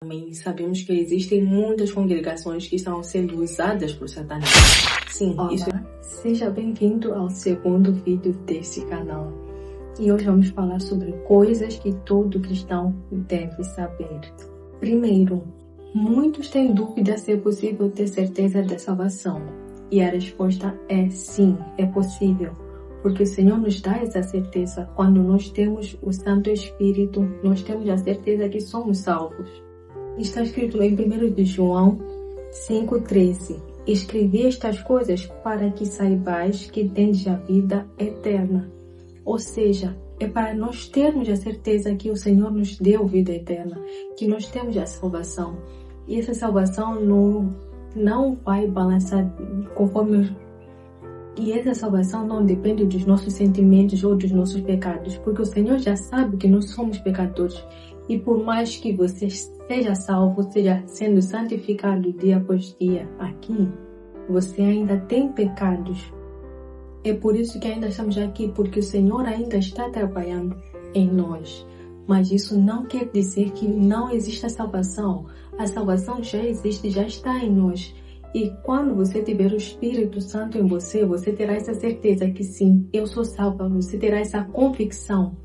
Também sabemos que existem muitas congregações que estão sendo usadas por Satanás. Sim, Olá, isso. seja bem-vindo ao segundo vídeo desse canal. E hoje vamos falar sobre coisas que todo cristão deve saber. Primeiro, muitos têm dúvida se é possível ter certeza da salvação. E a resposta é sim, é possível. Porque o Senhor nos dá essa certeza. Quando nós temos o Santo Espírito, nós temos a certeza que somos salvos. Está escrito em 1 de João 5,13. Escrevi estas coisas para que saibais que tendes a vida eterna. Ou seja, é para nós termos a certeza que o Senhor nos deu vida eterna, que nós temos a salvação. E essa salvação não vai balançar conforme... E essa salvação não depende dos nossos sentimentos ou dos nossos pecados, porque o Senhor já sabe que nós somos pecadores. E por mais que você seja salvo, seja sendo santificado dia após dia aqui, você ainda tem pecados. É por isso que ainda estamos aqui, porque o Senhor ainda está trabalhando em nós. Mas isso não quer dizer que não exista salvação. A salvação já existe, já está em nós. E quando você tiver o Espírito Santo em você, você terá essa certeza que sim, eu sou salva. Você terá essa convicção.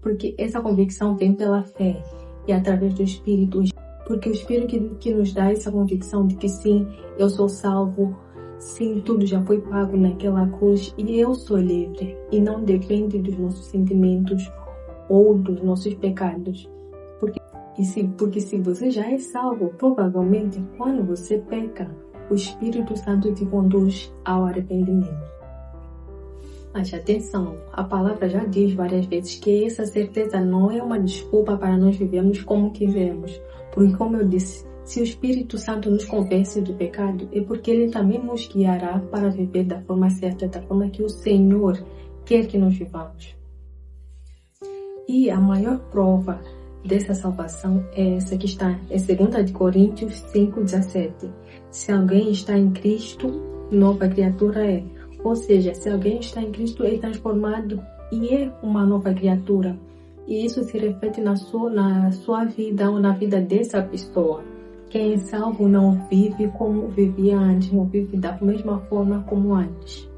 Porque essa convicção vem pela fé e através do Espírito. Porque o Espírito que nos dá essa convicção de que sim, eu sou salvo, sim, tudo já foi pago naquela cruz e eu sou livre. E não depende dos nossos sentimentos ou dos nossos pecados. Porque se você já é salvo, provavelmente quando você peca, o Espírito Santo te conduz ao arrependimento. Mas atenção, a palavra já diz várias vezes que essa certeza não é uma desculpa para nós vivermos como quisermos. Porque, como eu disse, se o Espírito Santo nos convence do pecado, é porque Ele também nos guiará para viver da forma certa, da forma que o Senhor quer que nós vivamos. E a maior prova dessa salvação é essa que está em 2 Coríntios 5,17. Se alguém está em Cristo, nova criatura é. Ou seja, se alguém está em Cristo, é transformado e é uma nova criatura. E isso se reflete na sua vida ou na vida dessa pessoa. Quem é salvo não vive como vivia antes, não vive da mesma forma como antes.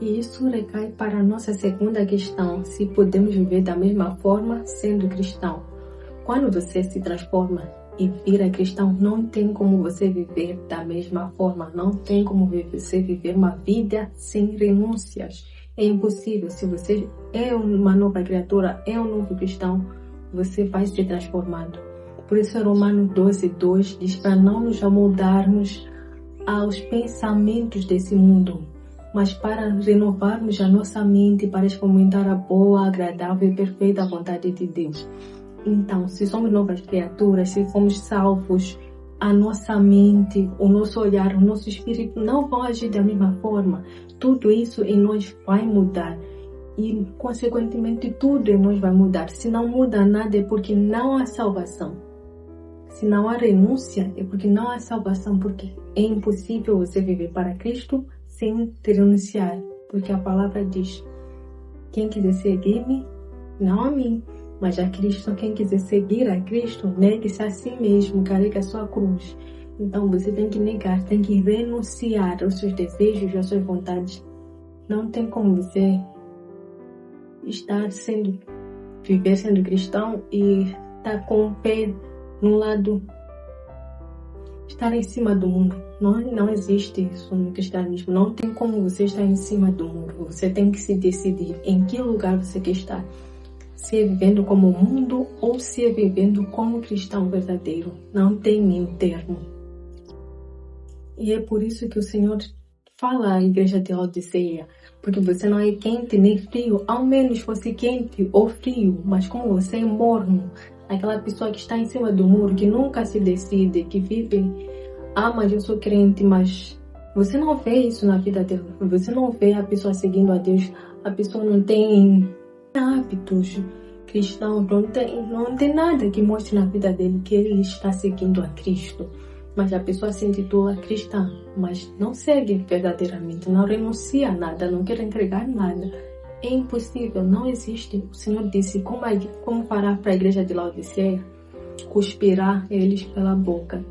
E isso recai para a nossa segunda questão, se podemos viver da mesma forma sendo cristão. Quando você se transforma e vira cristão, não tem como você viver da mesma forma, não tem como você viver uma vida sem renúncias. É impossível. Se você é uma nova criatura, é um novo cristão, você vai ser transformado. Por isso, Romanos 12:2 diz para não nos amoldarmos aos pensamentos desse mundo, mas para renovarmos a nossa mente, para experimentar a boa, agradável e perfeita vontade de Deus. Então, se somos novas criaturas, se fomos salvos, a nossa mente, o nosso olhar, o nosso espírito não vão agir da mesma forma. Tudo isso em nós vai mudar. E, consequentemente, tudo em nós vai mudar. Se não muda nada, é porque não há salvação. Se não há renúncia, é porque não há salvação. Porque é impossível você viver para Cristo sem renunciar. Porque a palavra diz: quem quiser seguir-me, não a mim, mas a Cristo. Quem quiser seguir a Cristo, negue-se a si mesmo, carregue a sua cruz. Então você tem que negar, tem que renunciar aos seus desejos, às suas vontades. Não tem como você viver sendo cristão e estar com o pé no lado, estar em cima do mundo. Não existe isso no cristianismo. Não tem como você estar em cima do mundo. Você tem que se decidir em que lugar você quer estar. Se é vivendo como o mundo ou se é vivendo como cristão verdadeiro. Não tem meio termo. E é por isso que o Senhor fala à igreja de Laodiceia. Porque você não é quente nem frio. Ao menos fosse quente ou frio. Mas como você é morno, aquela pessoa que está em cima do muro, que nunca se decide, que vive: mas eu sou crente, mas você não vê isso na vida dela. Você não vê a pessoa seguindo a Deus. A pessoa não tem hábitos cristãos, não tem nada que mostre na vida dele que ele está seguindo a Cristo. Mas a pessoa se intitula cristã, mas não segue verdadeiramente, não renuncia a nada, não quer entregar nada. É impossível, não existe. O Senhor disse: como fará para a igreja de Laodiceia? cuspirá eles pela boca.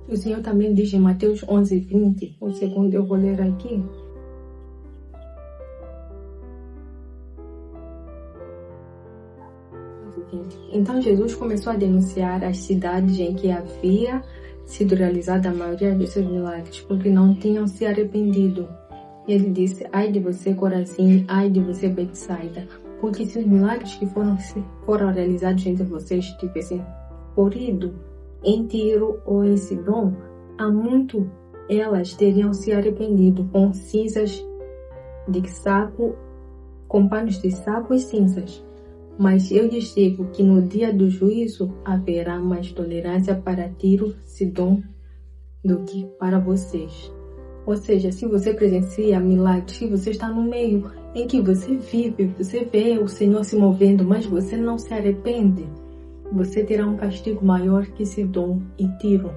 O Senhor também diz em Mateus 11:20, o segundo eu vou ler aqui. Então Jesus começou a denunciar as cidades em que havia sido realizada a maioria dos seus milagres, porque não tinham se arrependido. Ele disse: ai de você, Corazim, ai de você, Betsaida, porque se os milagres que foram realizados entre vocês tivessem ocorrido em Tiro ou em Sidom, há muito elas teriam se arrependido com cinzas de sapo, com panos de sapo e cinzas. Mas eu lhes digo que no dia do juízo haverá mais tolerância para Tiro, Sidom, do que para vocês. Ou seja, se você presencia milagres, se você está no meio em que você vive, você vê o Senhor se movendo, mas você não se arrepende, você terá um castigo maior que Sidom e Tiro.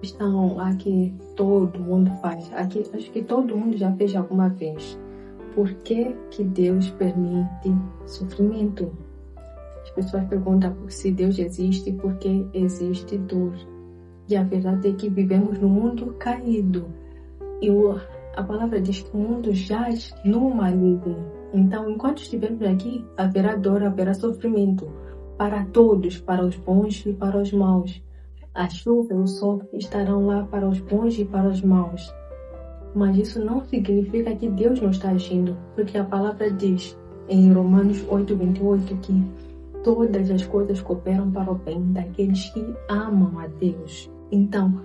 Estão aqui, todo mundo faz. Aqui, acho que todo mundo já fez alguma vez. Por que que Deus permite sofrimento? As pessoas perguntam se Deus existe, porque existe dor. E a verdade é que vivemos num mundo caído. E a palavra diz que o mundo jaz no maligno. Então, enquanto estivermos aqui, haverá dor, haverá sofrimento. Para todos, para os bons e para os maus. A chuva e o sol estarão lá para os bons e para os maus. Mas isso não significa que Deus não está agindo, porque a palavra diz em Romanos 8:28 que todas as coisas cooperam para o bem daqueles que amam a Deus. Então,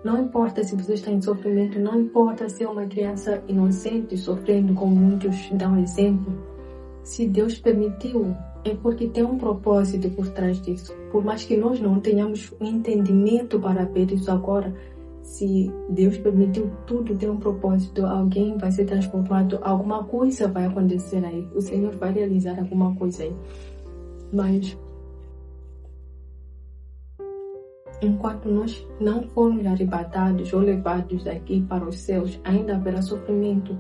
não importa se você está em sofrimento, não importa se é uma criança inocente sofrendo, como muitos dão exemplo. Se Deus permitiu, é porque tem um propósito por trás disso. Por mais que nós não tenhamos o entendimento para ver isso agora, se Deus permitiu, tudo tem um propósito. Alguém vai ser transformado, alguma coisa vai acontecer aí. O Senhor vai realizar alguma coisa aí. Mas enquanto nós não formos arrebatados ou levados daqui para os céus, ainda haverá sofrimento,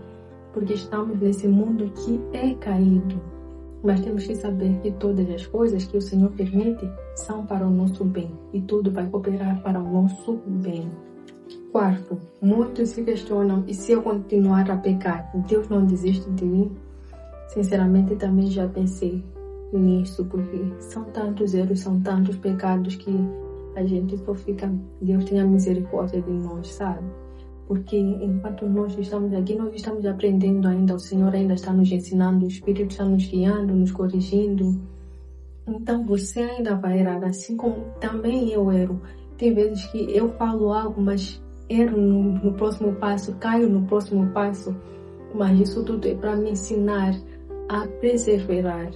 porque estamos nesse mundo que é caído. Mas temos que saber que todas as coisas que o Senhor permite são para o nosso bem, e tudo vai cooperar para o nosso bem. Quarto, muitos se questionam: e se eu continuar a pecar, Deus não desiste de mim? Sinceramente, também já pensei nisso, porque são tantos erros, são tantos pecados que a gente só fica: Deus tenha misericórdia de nós, sabe? Porque enquanto nós estamos aqui, nós estamos aprendendo ainda, o Senhor ainda está nos ensinando, o Espírito está nos guiando, nos corrigindo. Então você ainda vai errar, assim como também eu erro. Tem vezes que eu falo algo, mas erro no próximo passo, caio no próximo passo, mas isso tudo é para me ensinar a perseverar.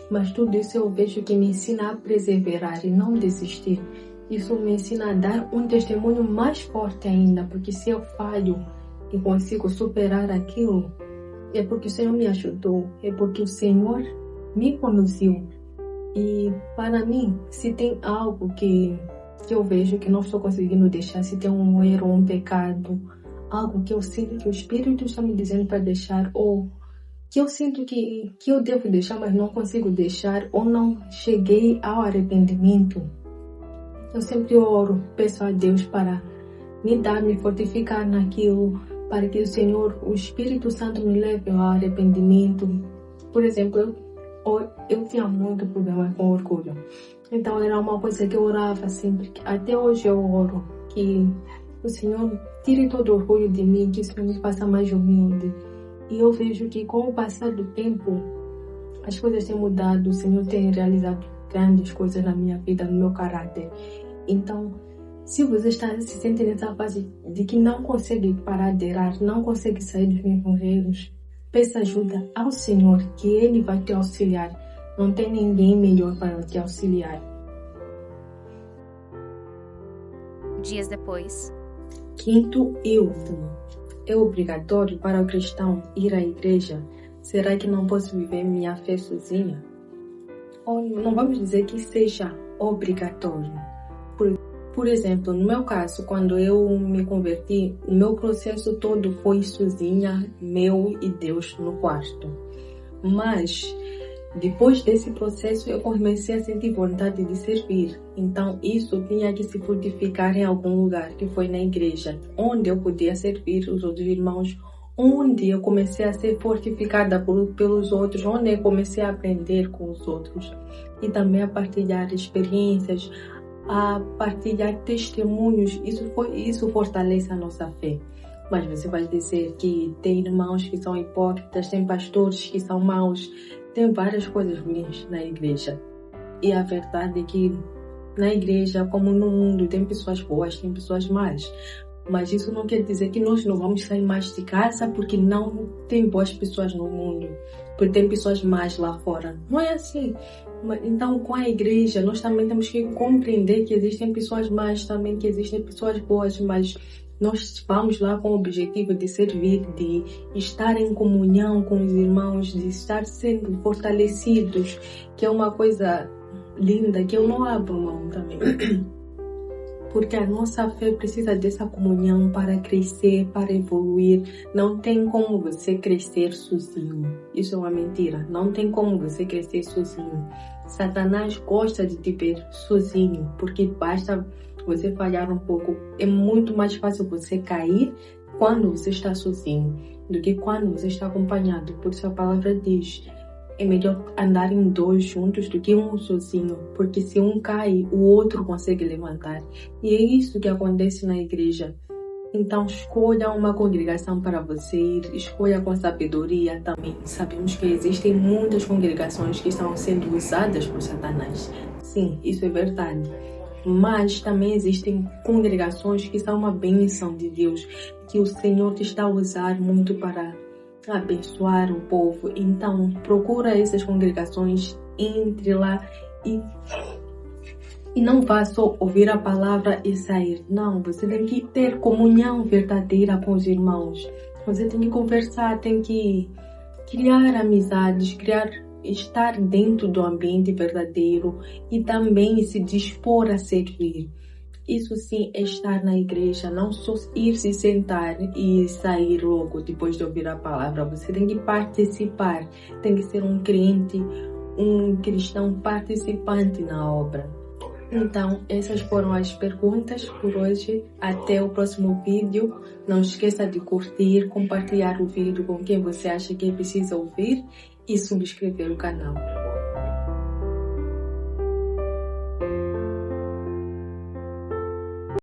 Mas tudo isso eu vejo que me ensina a perseverar e não desistir. Isso me ensina a dar um testemunho mais forte ainda, porque se eu falho e consigo superar aquilo, é porque o Senhor me ajudou, é porque o Senhor me conduziu. E para mim, se tem algo que eu vejo que não estou conseguindo deixar, se tem um erro, um pecado, algo que eu sinto que o Espírito está me dizendo para deixar, ou que eu sinto que eu devo deixar, mas não consigo deixar, ou não cheguei ao arrependimento, eu sempre oro, peço a Deus para me fortificar naquilo, para que o Senhor, o Espírito Santo me leve ao arrependimento. Por exemplo, eu tinha muito problema com orgulho. Então era uma coisa que eu orava sempre. Até hoje eu oro que o Senhor tire todo o orgulho de mim, que o Senhor me faça mais humilde. E eu vejo que com o passar do tempo, as coisas têm mudado. O Senhor tem realizado grandes coisas na minha vida, no meu caráter. Então, se você está se sentindo nessa fase de que não consegue parar de errar, não consegue sair dos mesmos erros, peça ajuda ao Senhor, que Ele vai te auxiliar. Não tem ninguém melhor para te auxiliar. Dias depois. Quinto e último. É obrigatório para o cristão ir à igreja? Será que não posso viver minha fé sozinha? Ou não vamos dizer que seja obrigatório. Por exemplo, no meu caso, quando eu me converti, o meu processo todo foi sozinha, meu e Deus no quarto. Mas Depois desse processo, eu comecei a sentir vontade de servir. Então, isso tinha que se frutificar em algum lugar, que foi na igreja, onde eu podia servir os outros irmãos, onde eu comecei a ser fortificada pelos outros, onde eu comecei a aprender com os outros. E também a partilhar experiências, a partilhar testemunhos. Isso fortalece a nossa fé. Mas você vai dizer que tem irmãos que são hipócritas, tem pastores que são maus, tem várias coisas ruins na igreja. E a verdade é que na igreja, como no mundo, tem pessoas boas, tem pessoas más. Mas isso não quer dizer que nós não vamos sair mais de casa porque não tem boas pessoas no mundo, porque tem pessoas más lá fora. Não é assim. Então, com a igreja, nós também temos que compreender que existem pessoas más, também que existem pessoas boas, mas nós vamos lá com o objetivo de servir, de estar em comunhão com os irmãos, de estar sendo fortalecidos, que é uma coisa linda que eu não abro mão também. Porque a nossa fé precisa dessa comunhão para crescer, para evoluir. Não tem como você crescer sozinho. Isso é uma mentira. Não tem como você crescer sozinho. Satanás gosta de te ver sozinho, porque basta você falhar um pouco. É muito mais fácil você cair quando você está sozinho do que quando você está acompanhado. Por isso a palavra diz: é melhor andar em dois juntos do que um sozinho, porque se um cai, o outro consegue levantar. E é isso que acontece na igreja. Então escolha uma congregação para você ir, escolha com sabedoria também. Sabemos que existem muitas congregações que estão sendo usadas por Satanás. Sim, isso é verdade. Mas também existem congregações que são uma bênção de Deus, que o Senhor está a usar muito para abençoar o povo. Então, procura essas congregações, entre lá e não vá só ouvir a palavra e sair. Não, você tem que ter comunhão verdadeira com os irmãos. Você tem que conversar, tem que criar amizades, estar dentro do ambiente verdadeiro e também se dispor a servir. Isso sim é estar na igreja, não só ir se sentar e sair logo depois de ouvir a palavra. Você tem que participar, tem que ser um crente, um cristão participante na obra. Então, essas foram as perguntas por hoje. Até o próximo vídeo. Não esqueça de curtir, compartilhar o vídeo com quem você acha que precisa ouvir e subscrever o canal.